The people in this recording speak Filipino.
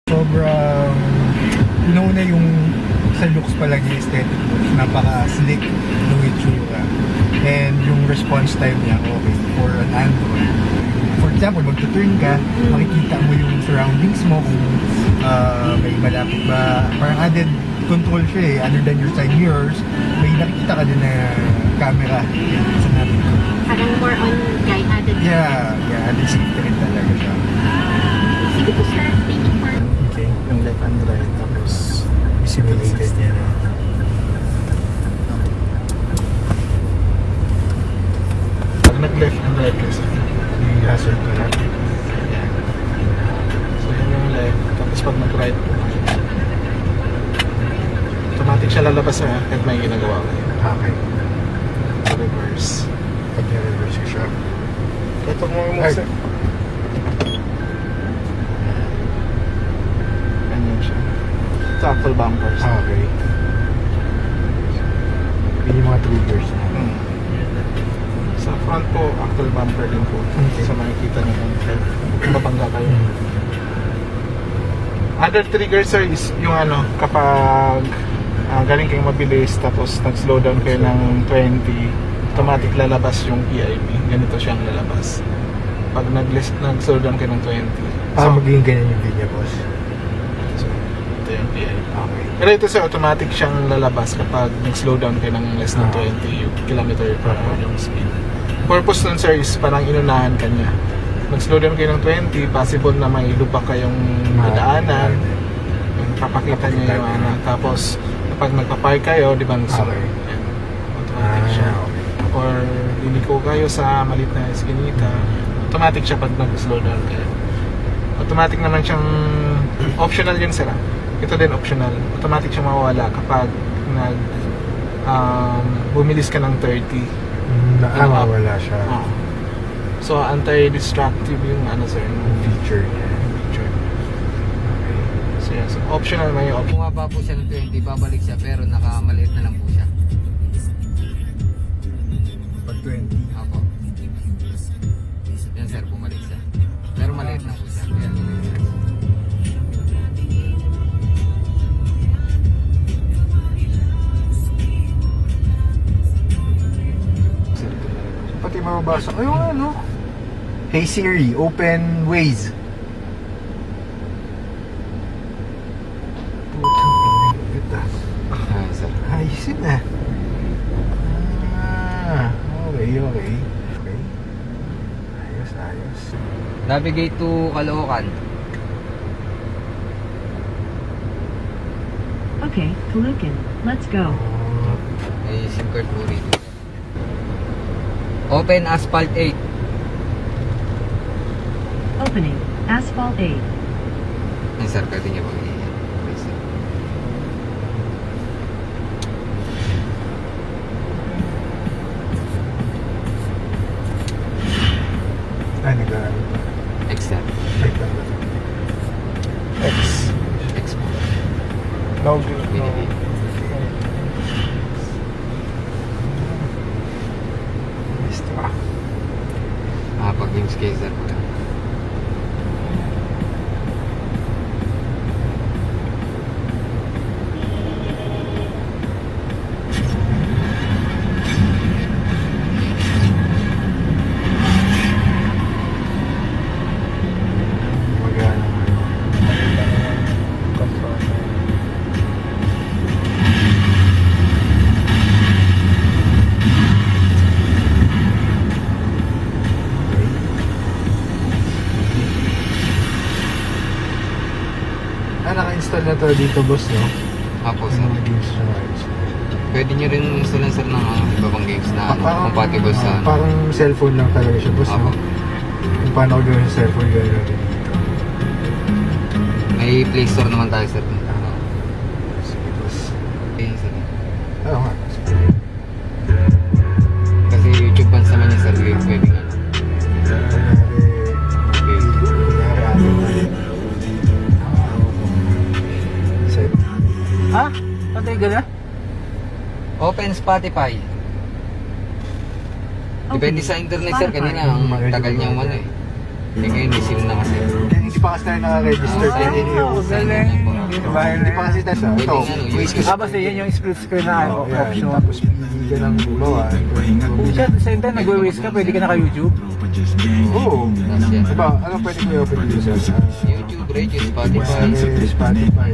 Sobrang una yung sa looks pa lang yung aesthetic looks, napaka-slick ng itsura. And yung response time niya, okay, for an Android. For example, magtuturn ka, makikita mo yung surroundings mo kung may malapit ba. Parang added control siya eh, other than your side mirrors, may nakikita ka din na camera sa natin. Parang more on guy added. Yeah, added safety rin talaga siya. Sige po sir, thank you for... Okay, yung left and right, tapos simulated niya na. Pag nag-left and right kasi, yung hazard na natin. So yun yung left, tapos pag nag-right po, automatic siya lalabas na kahit may ginagawa ko. Okay. So reverse. Pag nire-reverse ko siya. Ito mo yung move set. Ganyan siya. Tactile bumpers. Okay. Yun yung mga triggers na. Sa front po, actual bumper din po. Okay. Sa makikita nyo kung mabangga kayo. Other trigger sir is yung kapag galing kayong mabilis tapos nag-slow down kayo ng 20, automatic lalabas yung PIP. Ganito siyang lalabas. Pag nag-slow down kayo ng 20. Magiging ganyan yung video boss. So, ito yung PIP. Okay. Pero ito sir, automatic siyang lalabas kapag nag-slow down kayo ng less than 20 kilometer per hour yung speed. Purpose nun sir is parang inunahan ka niya. Mag-slow down kayo ng 20, possible na may lupa kayong madaanan. Papakita niya yung tapos kapag nagpa-park kayo, di ba nag-slow? Automatic siya. Or liliko kayo sa maliit na eskinita, automatic siya pag nag-slow down kayo. Automatic naman siyang optional yun sir. Ito din optional. Automatic siyang mawawala kapag bumilis ka ng 30. Mawawala siya. So anti-distractive yung sir, yung feature niya. So optional may option. Bumaba po siya ng 20, babalik siya pero nakamaliit na lang po siya. Pag 20? Ako. Yan sir, bumalik siya. Pero maliit na po siya. Kaya pati mababasa. Ayun Hey Siri, open Waze. Ayos yun na. Okay. Ayos. navigate to Caloocan. Okay, Caloocan. Let's go. May SIM card po rito. Open Asphalt 8. Opening. Asphalt 8. Ay sir, pwede niya pag X. mo. Log. Pag games kayo sir po lang. Naka-install na to dito boss, no? Apo sir. Mga games na Pwede nyo rin installan sir ng iba pang games na compatible sa parang cellphone lang talaga siya boss, Apo. no? Kung paano ko gawin sa cellphone, gawin natin dito. May Play Store naman tayo sir. Sige boss. Okay sir. Oo nga. Kasi YouTube bands naman yung sir. Pwede nga. Ha? Patay ka na? Open Spotify. Depende sa internet sir. Kanina ang tagal niyang Eh ngayon may SIM na kasi. Hindi pa kasi tayo naka-register. Kaya yun yung... galing. Hindi pa kasi tayo. Ito, Basta yan yung split screen na option. Tapos bigyan ng bawa. Siya, at the same time, nag-waste ka, pwede ka naka-YouTube. Oo. Tapos yan. Diba, anong pwede ko i-open dito sa YouTube, Radio, Spotify. Spotify.